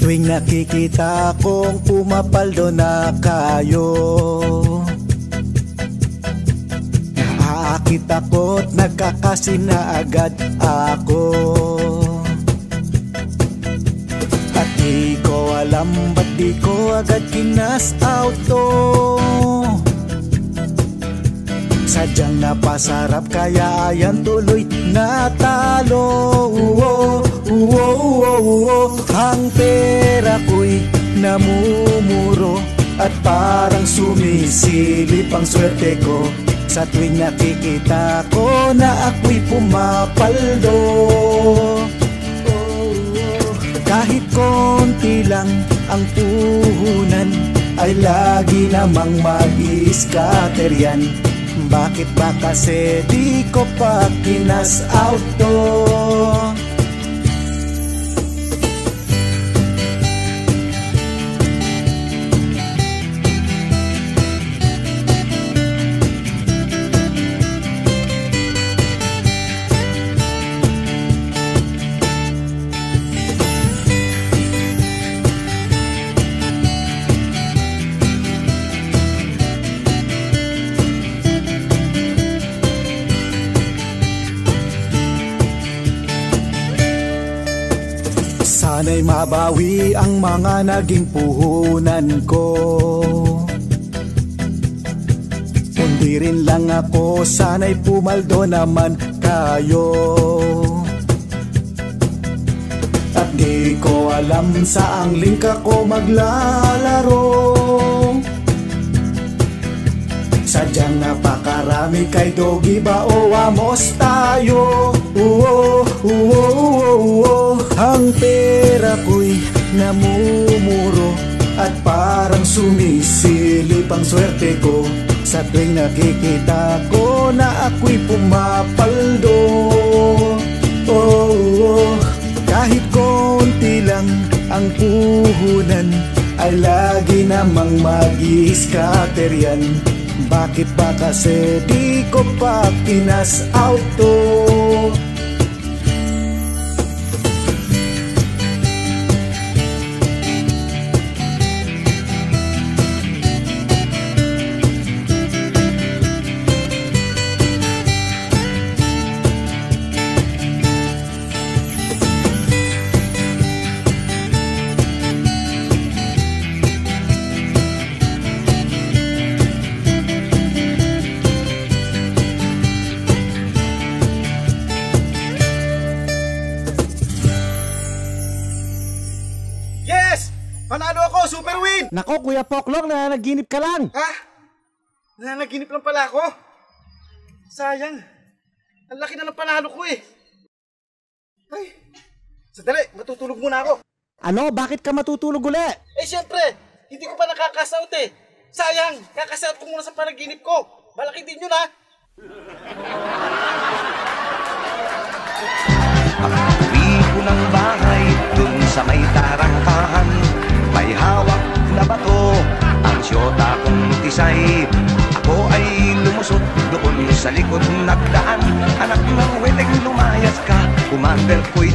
tuwing nakikita kong pumapaldo na kayo, aakit ako't nagkakasim na agad ako. At di ko alam ba't di ko agad kinas out to. Sadyang napasarap kaya ayan tuloy natalo. Ang pera ko'y namumuro at parang sumisilip ang swerte ko sa tuwing nakikita ko na ako'y pumapaldo. Kahit konti lang ang puhunan ay lagi namang mag-i-scatter yan. Bakit ba kasi di ko pa kinas out to? Sana'y mabawi ang mga naging puhunan ko. Kundi rin lang ako, sana'y pumaldo naman kayo. At di ko alam saang link ako maglalaro. Sadyang napakarami kay Dogi ba o Amos tayo. Ang pera ko'y namumuro at parang sumisilip ang swerte ko sa tuwing nakikita ko na ako'y pumapaldo. Kahit konti lang ang puhunan ay lagi namang mag-i-scatter yan. Bakit ba kasi di ko pa kinas out to? Panalo ako! Super win! Nako, Kuya Poklong, nananaginip ka lang. Ha? Nananaginip lang pala ako? Sayang. Ang laki na ng panalo ko eh. Ay, sandali, matutulog muna ako. Ano? Bakit ka matutulog uli? Eh syempre, hindi ko pa nakakasout eh. Sayang, kakasout ko muna sa panaginip ko. Malaki din yun ha. Pag-uwi ko ng bahay dun sa may tarangkahan, may hawak na bato ang siyota kong tisay. Ako ay lumusot doon sa likod nagdaan. Anak ng weteng lumayas ka, commander ko'y